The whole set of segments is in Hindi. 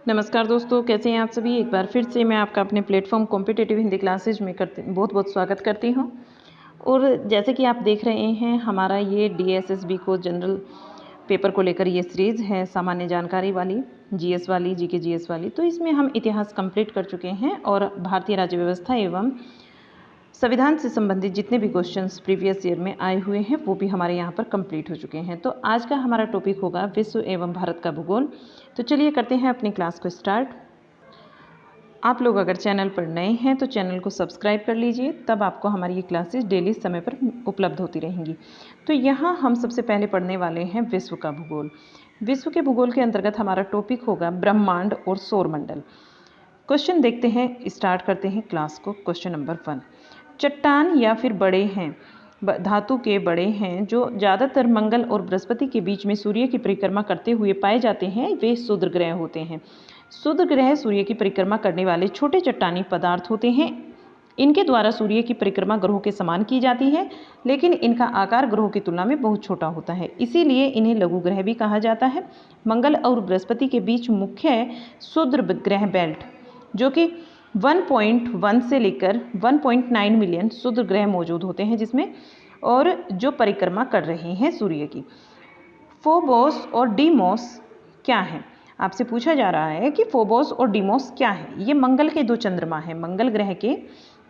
नमस्कार दोस्तों, कैसे हैं आप सभी। एक बार फिर से मैं आपका अपने प्लेटफॉर्म कॉम्पिटिटिव हिंदी क्लासेज में बहुत बहुत स्वागत करती हूं। और जैसे कि आप देख रहे हैं, हमारा ये DSSB को जनरल पेपर को लेकर ये सीरीज़ है, सामान्य जानकारी वाली, जीएस वाली, जीके जीएस वाली। तो इसमें हम इतिहास कंप्लीट कर चुके हैं और भारतीय राज्य व्यवस्था एवं संविधान से संबंधित जितने भी क्वेश्चंस प्रीवियस ईयर में आए हुए हैं वो भी हमारे यहाँ पर कंप्लीट हो चुके हैं। तो आज का हमारा टॉपिक होगा विश्व एवं भारत का भूगोल। तो चलिए करते हैं अपनी क्लास को स्टार्ट। आप लोग अगर चैनल पर नए हैं तो चैनल को सब्सक्राइब कर लीजिए, तब आपको हमारी ये क्लासेस डेली समय पर उपलब्ध होती रहेंगी। तो यहाँ हम सबसे पहले पढ़ने वाले हैं विश्व का भूगोल। विश्व के भूगोल के अंतर्गत हमारा टॉपिक होगा ब्रह्मांड और सौरमंडल। क्वेश्चन देखते हैं, स्टार्ट करते हैं क्लास को। क्वेश्चन नंबर 1, चट्टान या फिर बड़े हैं, धातु के बड़े हैं जो ज़्यादातर मंगल और बृहस्पति के बीच में सूर्य की परिक्रमा करते हुए पाए जाते हैं, वे क्षुद्र ग्रह होते हैं। क्षुद्र ग्रह सूर्य की परिक्रमा करने वाले छोटे चट्टानी पदार्थ होते हैं। इनके द्वारा सूर्य की परिक्रमा ग्रहों के समान की जाती है, लेकिन इनका आकार ग्रहों की तुलना में बहुत छोटा होता है, इसीलिए इन्हें लघु ग्रह भी कहा जाता है। मंगल और बृहस्पति के बीच मुख्य क्षुद्र ग्रह बेल्ट, जो कि 1.1 से लेकर 1.9 मिलियन क्षुद्र ग्रह मौजूद होते हैं जिसमें, और जो परिक्रमा कर रहे हैं सूर्य की। फोबोस और डीमोस क्या है? आपसे पूछा जा रहा है कि फोबोस और डीमोस क्या है। ये मंगल के दो चंद्रमा हैं, मंगल ग्रह के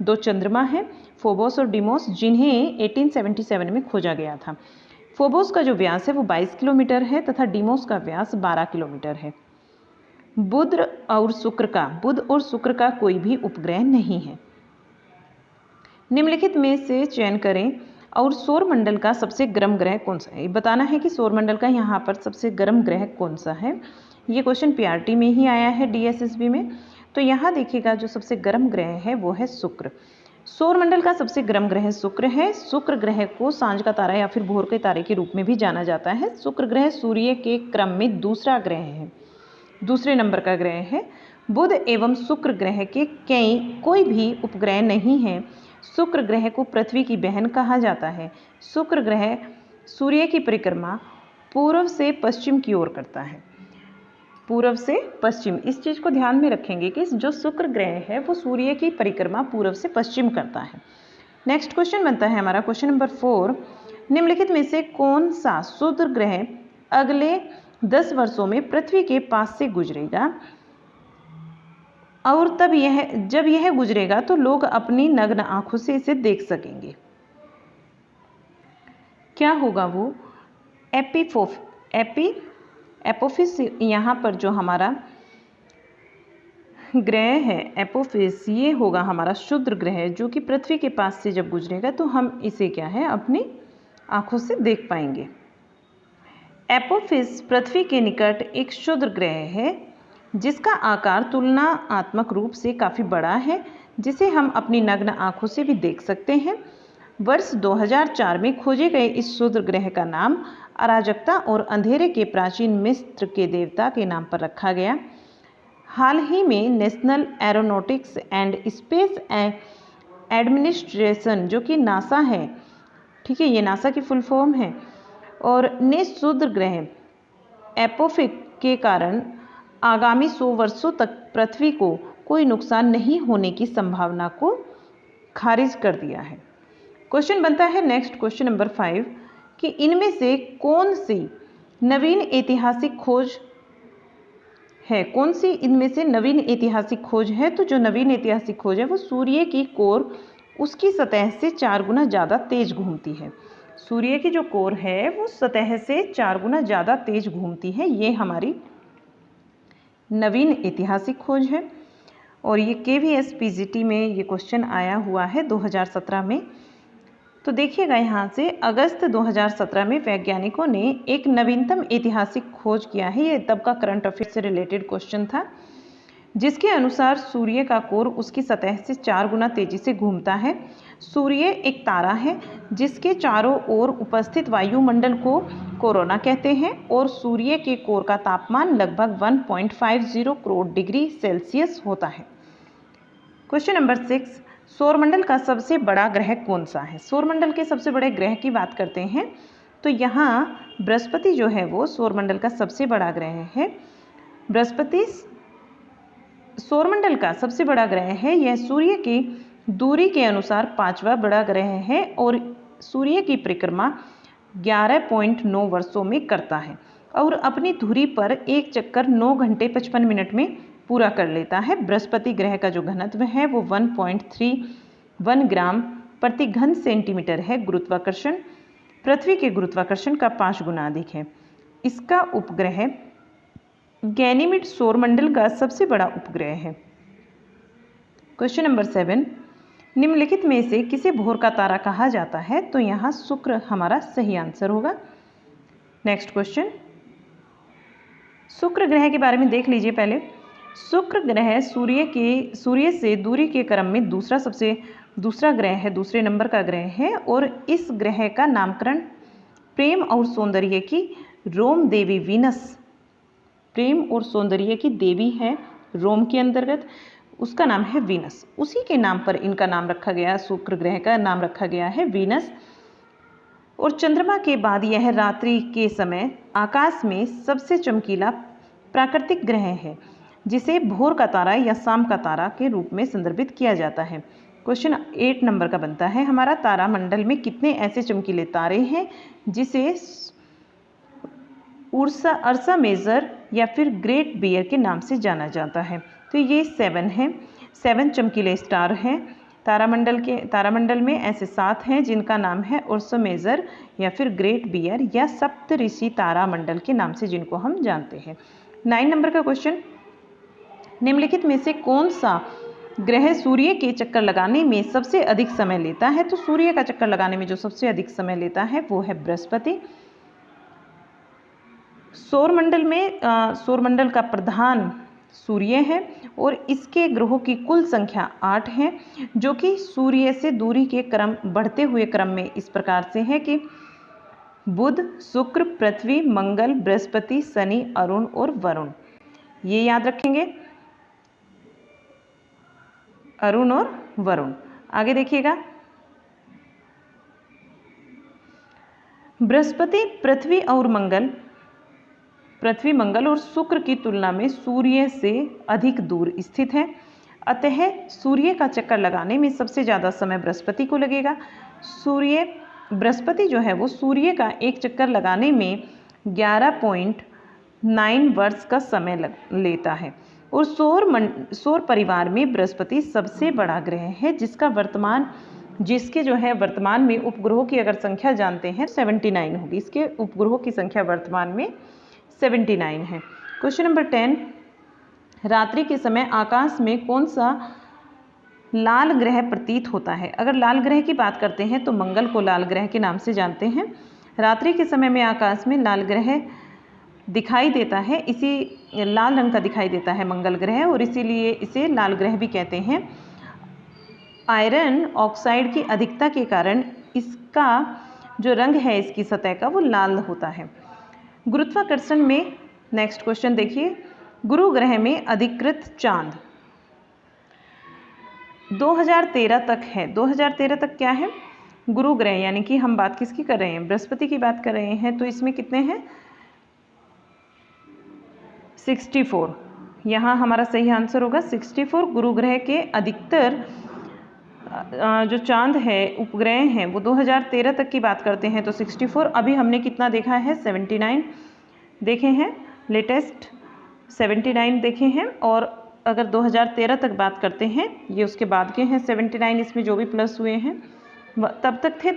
दो चंद्रमा हैं, फोबोस और डीमोस, जिन्हें 1877 में खोजा गया था। फोबोस का जो व्यास है वो 22 किलोमीटर है तथा डीमोस का व्यास 12 किलोमीटर है। बुध और शुक्र का कोई भी उपग्रह नहीं है। निम्नलिखित में से चयन करें और सौरमंडल का सबसे गर्म ग्रह कौन सा है। बताना है कि सौरमंडल का यहाँ पर सबसे गर्म ग्रह कौन सा है। ये क्वेश्चन PRT में ही आया है, DSSB में। तो यहाँ देखिएगा, जो सबसे गर्म ग्रह है वो है शुक्र। सौरमंडल का सबसे गर्म ग्रह शुक्र है। शुक्र ग्रह को सांझ का तारा या फिर भोर के तारे के रूप में भी जाना जाता है। शुक्र ग्रह सूर्य के क्रम में दूसरे नंबर का ग्रह है। बुध एवं शुक्र ग्रह के कोई भी उपग्रह नहीं है। शुक्र ग्रह को पृथ्वी की बहन कहा जाता है। शुक्र ग्रह सूर्य की परिक्रमा पूर्व से पश्चिम की ओर करता है। पूर्व से पश्चिम, इस चीज़ को ध्यान में रखेंगे कि जो शुक्र ग्रह है वो सूर्य की परिक्रमा पूर्व से पश्चिम करता है। नेक्स्ट क्वेश्चन बनता है हमारा क्वेश्चन नंबर 4, निम्नलिखित में से कौन सा क्षुद्र ग्रह अगले 10 वर्षों में पृथ्वी के पास से गुजरेगा, और जब यह गुजरेगा तो लोग अपनी नग्न आंखों से इसे देख सकेंगे। क्या होगा वो? एपोफिस। यहाँ पर जो हमारा ग्रह है एपोफिस, ये होगा हमारा क्षुद्र ग्रह, जो कि पृथ्वी के पास से जब गुजरेगा तो हम इसे क्या है, अपनी आंखों से देख पाएंगे। एपोफिस पृथ्वी के निकट एक क्षुद्र ग्रह है जिसका आकार तुलनात्मक रूप से काफ़ी बड़ा है, जिसे हम अपनी नग्न आंखों से भी देख सकते हैं। वर्ष 2004 में खोजे गए इस क्षुद्र ग्रह का नाम अराजकता और अंधेरे के प्राचीन मिस्र के देवता के नाम पर रखा गया। हाल ही में national aeronautics and space administration, जो कि नासा है, ठीक है, ये नासा की फुल फॉर्म है, और ने क्षुद्र ग्रह एपोफिस के कारण आगामी 100 वर्षों तक पृथ्वी को कोई नुकसान नहीं होने की संभावना को खारिज कर दिया है। क्वेश्चन बनता है नेक्स्ट क्वेश्चन नंबर 5 कि इनमें से कौन सी नवीन ऐतिहासिक खोज है। कौन सी इनमें से नवीन ऐतिहासिक खोज है? तो जो नवीन ऐतिहासिक खोज है वो सूर्य की कोर उसकी सतह से 4 गुना ज़्यादा तेज घूमती है। सूर्य की जो कोर है वो सतह से 4 गुना ज़्यादा तेज घूमती है। ये हमारी नवीन ऐतिहासिक खोज है, और ये KVS PGT में ये क्वेश्चन आया हुआ है 2017 में। तो देखिएगा, यहाँ से अगस्त 2017 में वैज्ञानिकों ने एक नवीनतम ऐतिहासिक खोज किया है। ये तब का करंट अफेयर से रिलेटेड क्वेश्चन था, जिसके अनुसार सूर्य का कोर उसकी सतह से 4 गुना तेजी से घूमता है। सूर्य एक तारा है जिसके चारों ओर उपस्थित वायुमंडल को कोरोना कहते हैं, और सूर्य के कोर का तापमान लगभग 1.50 करोड़ डिग्री सेल्सियस होता है। क्वेश्चन नंबर 6, सौरमंडल का सबसे बड़ा ग्रह कौन सा है। सौरमंडल के सबसे बड़े ग्रह की बात करते हैं तो यहाँ बृहस्पति जो है वो सौरमंडल का सबसे बड़ा ग्रह है। बृहस्पति सौरमंडल का सबसे बड़ा ग्रह है। यह सूर्य की दूरी के अनुसार 5वां बड़ा ग्रह है और सूर्य की परिक्रमा 11.9 वर्षों में करता है और अपनी धुरी पर एक चक्कर 9 घंटे 55 मिनट में पूरा कर लेता है। बृहस्पति ग्रह का जो घनत्व है वो 1.31 ग्राम प्रति घन सेंटीमीटर है। गुरुत्वाकर्षण पृथ्वी के गुरुत्वाकर्षण का 5 गुना अधिक है। इसका उपग्रह गैनीमेड सौरमंडल का सबसे बड़ा उपग्रह है। क्वेश्चन नंबर 7, निम्नलिखित में से किसे भोर का तारा कहा जाता है? तो यहाँ शुक्र हमारा सही आंसर होगा। नेक्स्ट क्वेश्चन, शुक्र ग्रह के बारे में देख लीजिए पहले। शुक्र ग्रह सूर्य से दूरी के क्रम में दूसरा ग्रह है, दूसरे नंबर का ग्रह है और इस ग्रह का नामकरण प्रेम और सौंदर्य की रोम देवी वीनस, प्रेम और सौंदर्य की देवी है रोम के अंतर्गत, उसका नाम है वीनस। उसी के नाम पर इनका नाम रखा गया, शुक्र ग्रह का नाम रखा गया है वीनस। और चंद्रमा के बाद यह रात्रि के समय आकाश में सबसे चमकीला प्राकृतिक ग्रह है, जिसे भोर का तारा या शाम का तारा के रूप में संदर्भित किया जाता है। क्वेश्चन 8 नंबर का बनता है हमारा, तारामंडल में कितने ऐसे चमकीले तारे हैं जिसे अर्सा मेजर या फिर ग्रेट बियर के नाम से जाना जाता है? तो ये 7 हैं, 7 चमकीले स्टार हैं तारामंडल में। ऐसे 7 हैं जिनका नाम है अर्सा मेजर या फिर ग्रेट बियर या सप्तऋषि तारामंडल के नाम से जिनको हम जानते हैं। 9 नंबर का क्वेश्चन, निम्नलिखित में से कौन सा ग्रह सूर्य के चक्कर लगाने में सबसे अधिक समय लेता है? तो सूर्य का चक्कर लगाने में जो सबसे अधिक समय लेता है वो है बृहस्पति। सौरमंडल का प्रधान सूर्य है और इसके ग्रहों की कुल संख्या 8 है, जो कि सूर्य से दूरी के क्रम बढ़ते हुए क्रम में इस प्रकार से है कि बुध, शुक्र, पृथ्वी, मंगल, बृहस्पति, शनि, अरुण और वरुण। ये याद रखेंगे, अरुण और वरुण। आगे देखिएगा, बृहस्पति पृथ्वी, मंगल और शुक्र की तुलना में सूर्य से अधिक दूर स्थित है, अतः सूर्य का चक्कर लगाने में सबसे ज़्यादा समय बृहस्पति को लगेगा। बृहस्पति जो है वो सूर्य का एक चक्कर लगाने में 11.9 वर्ष का समय लेता है और सौर परिवार में बृहस्पति सबसे बड़ा ग्रह है, जिसके जो है वर्तमान में उपग्रहों की अगर संख्या जानते हैं 79 होगी। इसके उपग्रहों की संख्या वर्तमान में 79 है। क्वेश्चन नंबर 10, रात्रि के समय आकाश में कौन सा लाल ग्रह प्रतीत होता है? अगर लाल ग्रह की बात करते हैं तो मंगल को लाल ग्रह के नाम से जानते हैं। रात्रि के समय में आकाश में लाल ग्रह दिखाई देता है, इसी लाल रंग का दिखाई देता है मंगल ग्रह और इसीलिए इसे लाल ग्रह भी कहते हैं। आयरन ऑक्साइड की अधिकता के कारण इसका जो रंग है इसकी सतह का वो लाल होता है। गुरुत्वाकर्षण में नेक्स्ट क्वेश्चन देखिए, गुरु ग्रह में अधिकृत चांद 2013 तक है। 2013 तक क्या है? गुरु ग्रह, यानी कि हम बात किसकी कर रहे हैं? बृहस्पति की बात कर रहे हैं। तो इसमें कितने हैं? 64। यहाँ हमारा सही आंसर होगा 64। गुरु ग्रह के अधिकतर जो चांद है, उपग्रह हैं, वो 2013 तक की बात करते हैं तो 64। अभी हमने कितना देखा है? 79 देखे हैं, लेटेस्ट 79 देखे हैं। और अगर 2013 तक बात करते हैं, ये उसके बाद के हैं 79, इसमें जो भी प्लस हुए हैं तब तक थे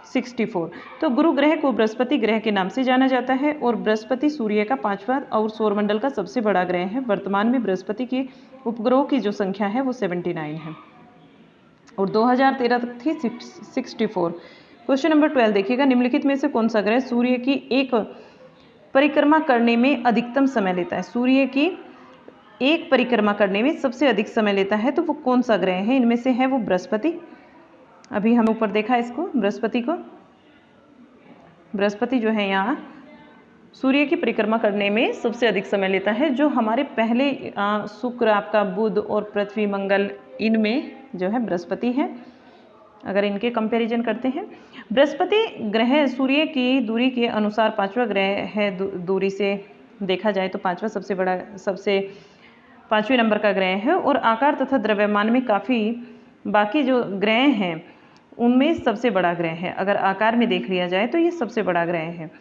64। तो गुरु ग्रह को बृहस्पति ग्रह के नाम से जाना जाता है और बृहस्पति सूर्य का 5वां और सौरमंडल का सबसे बड़ा ग्रह है। वर्तमान में बृहस्पति के उपग्रहों की जो संख्या है वो 79 है और 2013 तक थी 64। क्वेश्चन नंबर 12 देखिएगा, निम्नलिखित में से कौन सा ग्रह सूर्य की एक परिक्रमा करने में अधिकतम समय लेता है? सूर्य की एक परिक्रमा करने में सबसे अधिक समय लेता है तो वो कौन सा ग्रह है? इनमें से है वो बृहस्पति। अभी हम ऊपर देखा इसको, बृहस्पति जो है यहाँ सूर्य की परिक्रमा करने में सबसे अधिक समय लेता है। जो हमारे पहले शुक्र, आपका बुध और पृथ्वी, मंगल, इनमें जो है बृहस्पति है। अगर इनके कंपैरिजन करते हैं, बृहस्पति ग्रह सूर्य की दूरी के अनुसार 5वां ग्रह है। दूरी से देखा जाए तो 5वां सबसे 5वें नंबर का ग्रह है और आकार तथा द्रव्यमान में काफ़ी बाकी जो ग्रह हैं उनमें सबसे बड़ा ग्रह है। अगर आकार में देख लिया जाए तो ये सबसे बड़ा ग्रह है।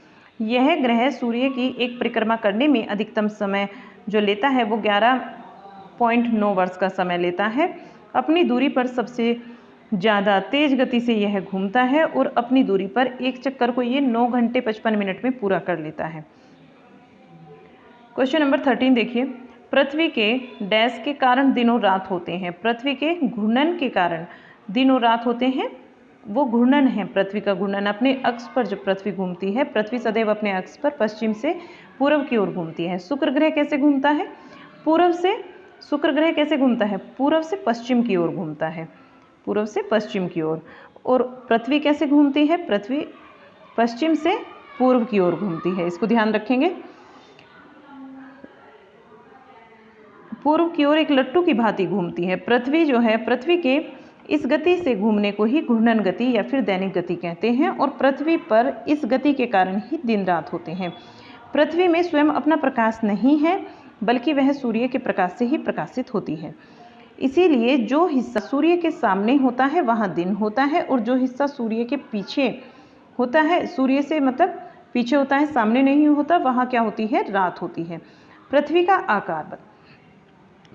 यह ग्रह सूर्य की एक परिक्रमा करने में अधिकतम समय जो लेता है वो 11.9 वर्ष का समय लेता है। अपनी दूरी पर सबसे ज़्यादा तेज गति से यह घूमता है और अपनी दूरी पर एक चक्कर को ये 9 घंटे 55 मिनट में पूरा कर लेता है। क्वेश्चन नंबर 13 देखिए, पृथ्वी के डैश के कारण दिनों रात होते हैं। पृथ्वी के घूर्णन के कारण दिनों रात होते हैं, वो घूर्णन है पृथ्वी का घूर्णन। अपने अक्ष पर जब पृथ्वी घूमती है, पृथ्वी सदैव अपने अक्ष पर पश्चिम से पूर्व की ओर घूमती है। शुक्र ग्रह कैसे घूमता है? पूर्व से। शुक्र ग्रह कैसे घूमता है? पूर्व से पश्चिम की ओर घूमता है, पूर्व से पश्चिम की ओर। और पृथ्वी कैसे घूमती है? पृथ्वी पश्चिम से पूर्व की ओर घूमती है, इसको ध्यान रखेंगे। पूर्व की ओर एक लट्टू की भांति घूमती है। पृथ्वी जो है, पृथ्वी के इस गति से घूमने को ही घूर्णन गति या फिर दैनिक गति कहते हैं और पृथ्वी पर इस गति के कारण ही दिन रात होते हैं। पृथ्वी में स्वयं अपना प्रकाश नहीं है, बल्कि वह सूर्य के प्रकाश से ही प्रकाशित होती है। इसीलिए जो हिस्सा सूर्य के सामने होता है वहाँ दिन होता है और जो हिस्सा सूर्य के पीछे होता है, सूर्य से मतलब पीछे होता है, सामने नहीं होता, वहाँ क्या होती है? रात होती है। पृथ्वी का आकार,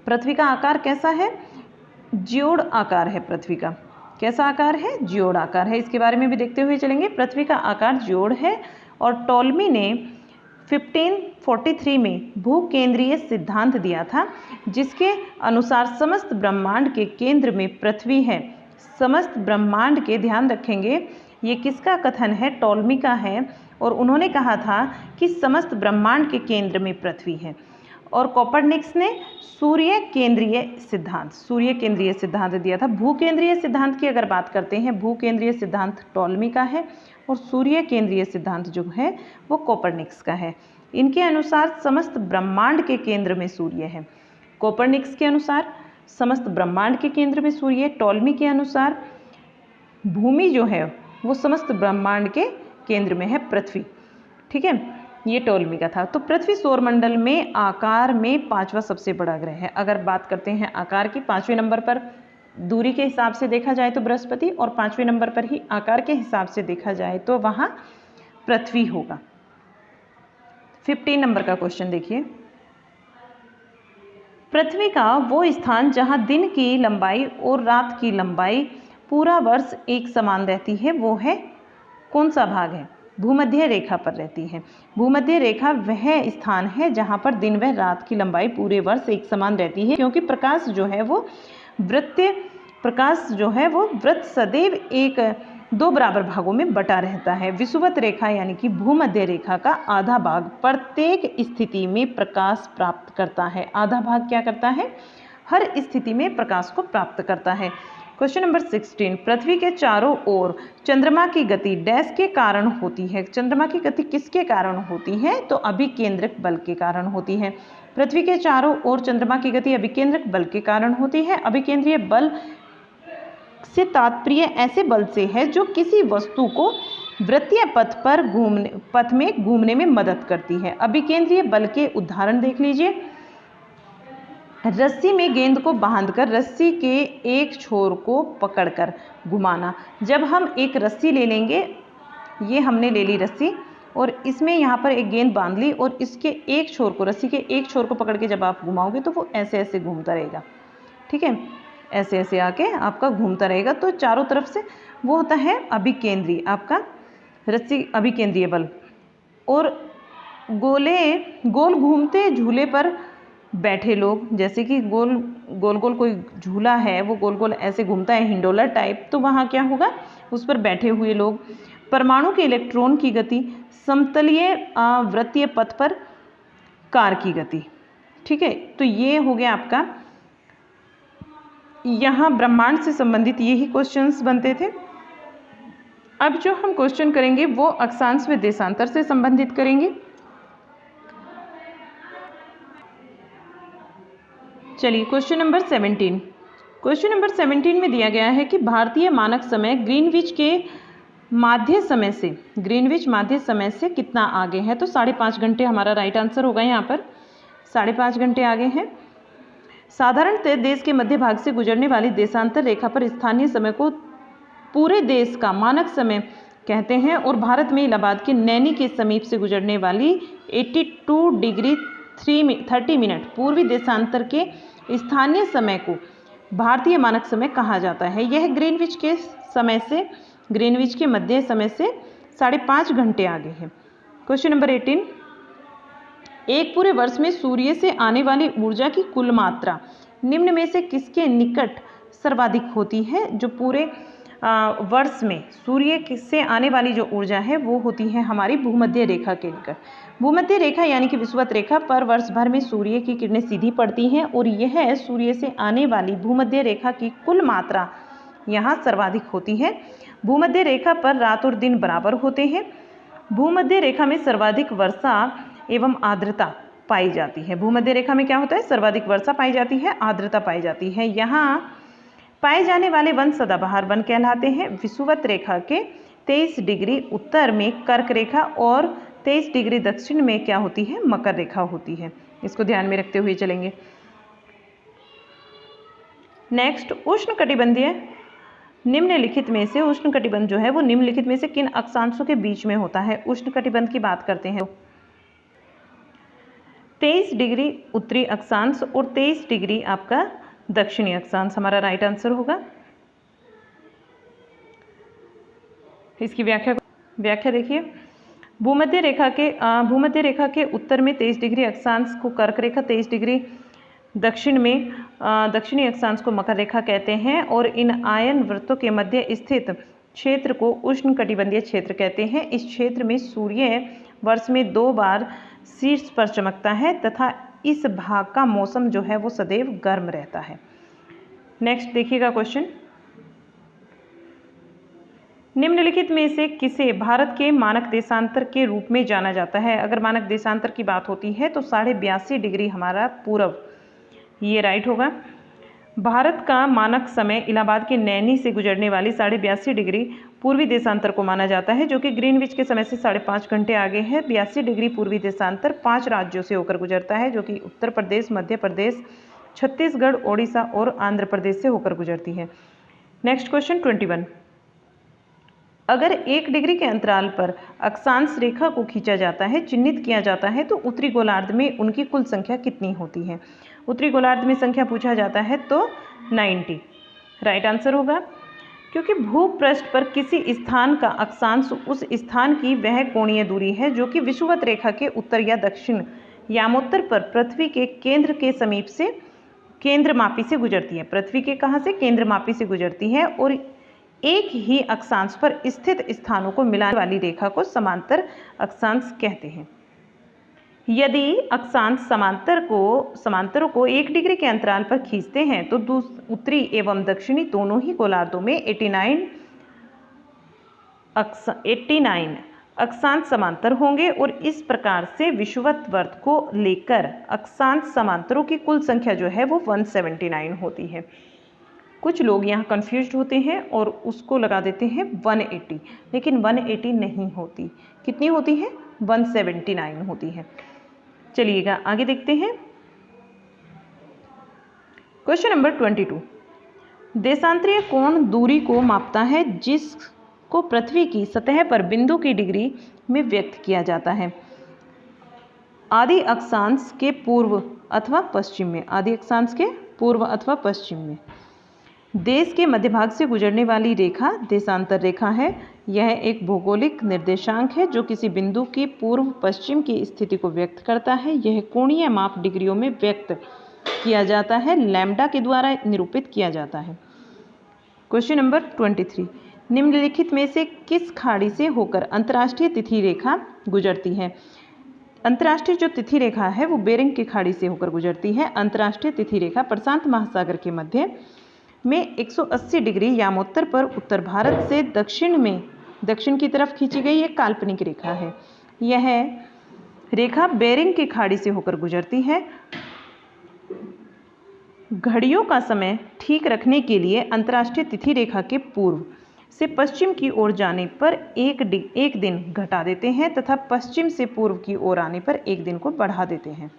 पृथ्वी का आकार कैसा है? जियोड़ आकार है पृथ्वी का। कैसा आकार है? जियोड़ आकार है। इसके बारे में भी देखते हुए चलेंगे। पृथ्वी का आकार जियोड़ है और टॉलमी ने 1543 में भूकेंद्रीय सिद्धांत दिया था, जिसके अनुसार समस्त ब्रह्मांड के केंद्र में पृथ्वी है। समस्त ब्रह्मांड के, ध्यान रखेंगे, ये किसका कथन है? टॉलमी का है। और उन्होंने कहा था कि समस्त ब्रह्मांड के केंद्र में पृथ्वी है। और कोपरनिकस ने सूर्य केंद्रीय सिद्धांत दिया था। भूकेंद्रीय सिद्धांत की अगर बात करते हैं, भूकेंद्रीय सिद्धांत टॉलमी का है और सूर्य केंद्रीय सिद्धांत जो है वो कोपरनिकस का है। इनके अनुसार समस्त ब्रह्मांड के केंद्र में सूर्य है। कोपरनिकस के अनुसार समस्त ब्रह्मांड के केंद्र में सूर्य, टॉलमी के अनुसार भूमि जो है वो समस्त ब्रह्मांड के केंद्र में है पृथ्वी। ठीक है, ये टॉलमी का था। तो पृथ्वी सौरमंडल में आकार में 5वां सबसे बड़ा ग्रह है। अगर बात करते हैं आकार की, 5वें नंबर पर दूरी के हिसाब से देखा जाए तो बृहस्पति, और 5वें नंबर पर ही आकार के हिसाब से देखा जाए तो वहाँ पृथ्वी होगा। 15 नंबर का क्वेश्चन देखिए, पृथ्वी का वो स्थान जहाँ दिन की लंबाई और रात की लंबाई पूरा वर्ष एक समान रहती है, वो है कौन सा भाग है? भूमध्य रेखा पर रहती है। भूमध्य रेखा वह स्थान है जहाँ पर दिन व रात की लंबाई पूरे वर्ष एक समान रहती है, क्योंकि प्रकाश जो है वो वृत्त सदैव एक 2 बराबर भागों में बटा रहता है। विषुवत रेखा यानी कि भूमध्य रेखा का आधा भाग प्रत्येक स्थिति में प्रकाश प्राप्त करता है। आधा भाग क्या करता है? हर स्थिति में प्रकाश को प्राप्त करता है। क्वेश्चन नंबर 16, पृथ्वी के चारों ओर चंद्रमा की गति डैश के कारण होती है। चंद्रमा की गति किसके कारण होती है? तो अभिकेंद्रक बल के कारण होती है। पृथ्वी के चारों ओर चंद्रमा की गति अभिकेंद्रक बल के कारण होती है। अभिकेंद्रीय बल से तात्पर्य ऐसे बल से है जो किसी वस्तु को वृत्तीय पथ में घूमने में मदद करती है। अभिकेंद्रीय बल के उदाहरण देख लीजिए। रस्सी में गेंद को बांधकर रस्सी के एक छोर को पकड़कर घुमाना। जब हम एक रस्सी ले लेंगे, ये हमने ले ली रस्सी और इसमें यहाँ पर एक गेंद बांध ली और इसके एक छोर को, रस्सी के एक छोर को पकड़ के जब आप घुमाओगे तो वो ऐसे ऐसे घूमता रहेगा। ठीक है, ऐसे ऐसे आके आपका घूमता रहेगा। तो चारों तरफ से वो होता है अभिकेंद्रीय, आपका रस्सी अभिकेंद्रीय बल। और गोल घूमते झूले पर बैठे लोग, जैसे कि गोल गोल कोई झूला है वो गोल गोल ऐसे घूमता है, हिंडोला टाइप, तो वहाँ क्या होगा? उस पर बैठे हुए लोग। परमाणु के इलेक्ट्रॉन की गति समतलीय वृत्तीय पथ पर कार की गति। ठीक है, तो ये हो गया आपका, यहाँ ब्रह्मांड से संबंधित यही क्वेश्चंस बनते थे। अब जो हम क्वेश्चन करेंगे वो अक्षांश व देशांतर से संबंधित करेंगे। चलिए क्वेश्चन नंबर 17। क्वेश्चन नंबर 17 में दिया गया है कि भारतीय मानक समय ग्रीनविच के माध्य समय से कितना आगे है? तो 5.5 घंटे हमारा राइट आंसर होगा। यहाँ पर 5.5 घंटे आगे हैं। साधारणतः देश के मध्य भाग से गुजरने वाली देशांतर रेखा पर स्थानीय समय को पूरे देश का मानक समय कहते हैं और भारत में इलाहाबाद के नैनी के समीप से गुजरने वाली 82 डिग्री 30 मिनट पूर्वी देशांतर के स्थानीय समय को भारतीय मानक समय कहा जाता है। यह ग्रीनविच के मध्य समय से 5.5 घंटे आगे है। क्वेश्चन नंबर 18, एक पूरे वर्ष में सूर्य से आने वाली ऊर्जा की कुल मात्रा निम्न में से किसके निकट सर्वाधिक होती है? जो पूरे वर्ष में सूर्य से आने वाली जो ऊर्जा है वो होती है हमारी भूमध्य रेखा के निकट। भूमध्य रेखा यानी कि विषुवत रेखा पर वर्ष भर में सूर्य की किरणें सीधी पड़ती हैं और यह सूर्य से आने वाली भूमध्य रेखा की कुल मात्रा यहाँ सर्वाधिक होती है। भूमध्य रेखा पर रात और दिन बराबर होते हैं। भूमध्य रेखा में सर्वाधिक वर्षा एवं आर्द्रता पाई जाती है। भूमध्य रेखा में क्या होता है? सर्वाधिक वर्षा पाई जाती है, आर्द्रता पाई जाती है। यहाँ पाए जाने वाले वन सदाबहार वन कहलाते हैं। विषुवत रेखा के 23 डिग्री उत्तर में कर्क रेखा और 23 डिग्री दक्षिण में क्या होती है? मकर रेखा होती है। इसको ध्यान में रखते हुए चलेंगे। नेक्स्ट, उष्णकटिबंधीय निम्नलिखित में से उष्णकटिबंध जो है वो निम्नलिखित में से किन अक्षांशों के बीच में होता है? उष्णकटिबंध की बात करते हैं। 23 डिग्री उत्तरी अक्षांश और 23 डिग्री आपका दक्षिणी अक्षांश हमारा राइट आंसर होगा। इसकी व्याख्या देखिए। भूमध्य रेखा के उत्तर में 23 डिग्री अक्षांश को कर्क रेखा, 23 डिग्री दक्षिण में दक्षिणी अक्षांश को मकर रेखा कहते हैं और इन आयन वृत्तों के मध्य स्थित क्षेत्र को उष्णकटिबंधीय क्षेत्र कहते हैं। इस क्षेत्र में सूर्य वर्ष में 2 बार शीर्ष पर चमकता है तथा इस भाग का मौसम जो है वो सदैव गर्म रहता है। नेक्स्ट देखिएगा क्वेश्चन, निम्नलिखित में से किसे भारत के मानक देशांतर के रूप में जाना जाता है? अगर मानक देशांतर की बात होती है तो 82.5 डिग्री हमारा पूरब, ये राइट होगा। भारत का मानक समय इलाहाबाद के नैनी से गुजरने वाली 82.5 डिग्री पूर्वी देशांतर को माना जाता है, जो कि ग्रीनविच के समय से 5.5 घंटे आगे है। 82 डिग्री पूर्वी देशांतर 5 राज्यों से होकर गुजरता है, जो कि उत्तर प्रदेश, मध्य प्रदेश, छत्तीसगढ़, ओडिशा और आंध्र प्रदेश से होकर गुजरती है। नेक्स्ट क्वेश्चन 21, अगर 1 डिग्री के अंतराल पर अक्षांश रेखा को खींचा जाता है, चिन्हित किया जाता है, तो उत्तरी गोलार्ध में उनकी कुल संख्या कितनी होती है? उत्तरी गोलार्ध में संख्या पूछा जाता है तो 90 राइट आंसर होगा, क्योंकि भूपृष्ठ पर किसी स्थान का अक्षांश उस स्थान की वह कोणीय दूरी है जो कि विषुवत रेखा के उत्तर या दक्षिण यामोत्तर पर पृथ्वी के केंद्र के समीप से केंद्रमापी से गुजरती है। पृथ्वी के कहाँ से? केंद्रमापी से गुजरती है और एक ही अक्षांश पर स्थित स्थानों को मिलाने वाली रेखा को समांतर अक्षांश कहते हैं। यदि अक्षांश समांतरों को 1 डिग्री के अंतराल पर खींचते हैं तो उत्तरी एवं दक्षिणी दोनों ही गोलार्धों में 89 अक्षांश समांतर होंगे और इस प्रकार से विषुवत वर्त को लेकर अक्षांश समांतरों की कुल संख्या जो है वो 179 होती है। कुछ लोग यहाँ कंफ्यूज्ड होते हैं और उसको लगा देते हैं 180, लेकिन 180 नहीं होती। कितनी होती है? 179 होती है। चलिएगा आगे देखते हैं। क्वेश्चन नंबर 22, देशांतरीय कोण दूरी को मापता है जिसको पृथ्वी की सतह पर बिंदु की डिग्री में व्यक्त किया जाता है। आदि अक्षांश के पूर्व अथवा पश्चिम में, आदि अक्षांश के पूर्व अथवा पश्चिम में देश के मध्य भाग से गुजरने वाली रेखा देशांतर रेखा है। यह एक भौगोलिक निर्देशांक है जो किसी बिंदु की पूर्व पश्चिम की स्थिति को व्यक्त करता है। यह कोणीय माप डिग्रियों में व्यक्त किया जाता है, लैम्डा के द्वारा निरूपित किया जाता है। क्वेश्चन नंबर 23, निम्नलिखित में से किस खाड़ी से होकर अंतर्राष्ट्रीय तिथि रेखा गुजरती है? अंतर्राष्ट्रीय जो तिथि रेखा है वो बेरिंग की खाड़ी से होकर गुजरती है। अंतर्राष्ट्रीय तिथि रेखा प्रशांत महासागर के मध्य में 180 डिग्री यामोत्तर पर उत्तर भारत से दक्षिण की तरफ खींची गई एक काल्पनिक रेखा है। यह रेखा बेरिंग की खाड़ी से होकर गुजरती है। घड़ियों का समय ठीक रखने के लिए अंतर्राष्ट्रीय तिथि रेखा के पूर्व से पश्चिम की ओर जाने पर एक दिन घटा देते हैं तथा पश्चिम से पूर्व की ओर आने पर एक दिन को बढ़ा देते हैं।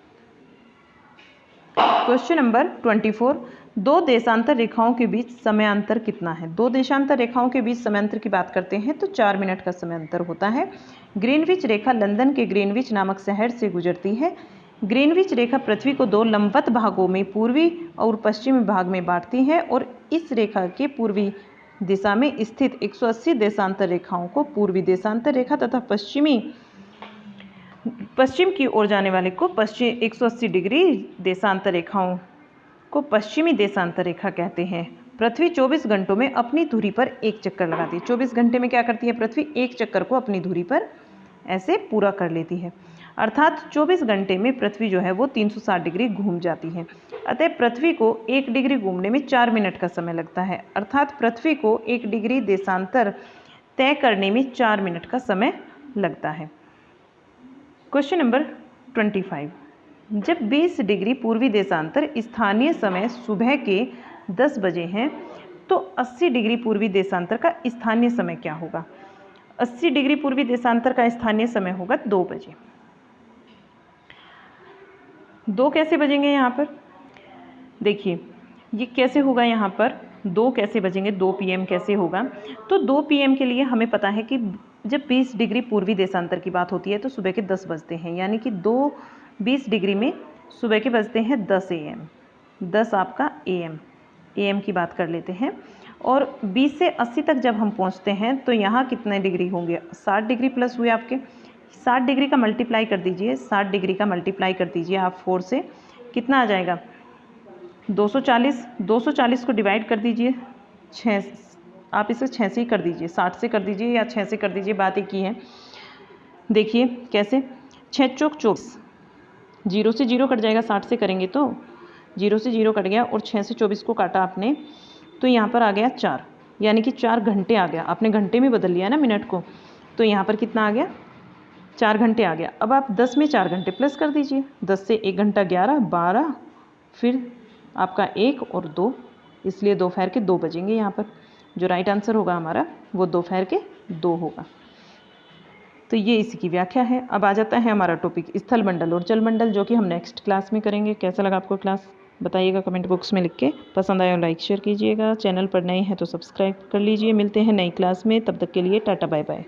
क्वेश्चन नंबर 24, दो देशांतर रेखाओं के बीच समयांतर कितना है। दो देशांतर रेखाओं के बीच समयांतर की बात करते हैं तो 4 मिनट का समयांतर होता है। ग्रीनविच रेखा लंदन के ग्रीनविच नामक शहर से गुजरती है। ग्रीनविच रेखा पृथ्वी को दो लंबवत भागों में पूर्वी और पश्चिमी भाग में बांटती है और इस रेखा के पूर्वी दिशा में स्थित 180 देशांतर रेखाओं को पूर्वी देशांतर रेखा तथा पश्चिम की ओर जाने वाले को 180 डिग्री देशांतर रेखाओं को पश्चिमी देशांतर रेखा कहते हैं। पृथ्वी 24 घंटों में अपनी धुरी पर एक चक्कर लगाती है। 24 घंटे में क्या करती है पृथ्वी, एक चक्कर को अपनी धुरी पर ऐसे पूरा कर लेती है। अर्थात 24 घंटे में पृथ्वी जो है वो 360 डिग्री घूम जाती है। अतः पृथ्वी को 1 डिग्री घूमने में 4 मिनट का समय लगता है। अर्थात पृथ्वी को 1 डिग्री देशांतर तय करने में 4 मिनट का समय लगता है। क्वेश्चन नंबर 25, जब 20 डिग्री पूर्वी देशांतर स्थानीय समय सुबह के 10 बजे हैं तो 80 डिग्री पूर्वी देशांतर का स्थानीय समय क्या होगा। 80 डिग्री पूर्वी देशांतर का स्थानीय समय होगा 2 बजे। 2 कैसे बजेंगे यहाँ पर, देखिए ये कैसे होगा, यहाँ पर 2 कैसे बजेंगे, 2 PM कैसे होगा। तो 2 PM के लिए हमें पता है कि जब 20 डिग्री पूर्वी देशांतर की बात होती है तो सुबह के 10 बजते हैं, यानी कि 20 डिग्री में सुबह के बजते हैं 10 AM, 10 आपका AM की बात कर लेते हैं। और 20 से 80 तक जब हम पहुंचते हैं तो यहाँ कितने डिग्री होंगे, 60 डिग्री प्लस हुए आपके। 60 डिग्री का मल्टीप्लाई कर दीजिए, 60 डिग्री का मल्टीप्लाई कर दीजिए आप 4 से, कितना आ जाएगा 240। 240 को डिवाइड कर दीजिए 6, आप इसे 6 से ही कर दीजिए, 60 से कर दीजिए या 6 से कर दीजिए, बात एक ही है। देखिए कैसे, 6 चौक 24, 0 से 0 कट जाएगा, 60 से करेंगे तो 0 से 0 कट गया और 6 से 24 को काटा आपने तो यहाँ पर आ गया 4, यानी कि 4 घंटे आ गया। आपने घंटे में बदल लिया ना मिनट को, तो यहाँ पर कितना आ गया 4 घंटे आ गया। अब आप 10 में 4 घंटे प्लस कर दीजिए, 10 से 1 घंटा 11, 12, फिर आपका 1 और 2, इसलिए दोपहर के 2 बजेंगे। यहाँ पर जो राइट आंसर होगा हमारा वो दोपहर के 2 होगा। तो ये इसी की व्याख्या है। अब आ जाता है हमारा टॉपिक स्थल मंडल और जल मंडल, जो कि हम नेक्स्ट क्लास में करेंगे। कैसा लगा आपको क्लास बताइएगा कमेंट बॉक्स में लिख के। पसंद आया लाइक शेयर कीजिएगा, चैनल पर नए हैं तो सब्सक्राइब कर लीजिए। मिलते हैं नई क्लास में, तब तक के लिए टाटा बाय बाय।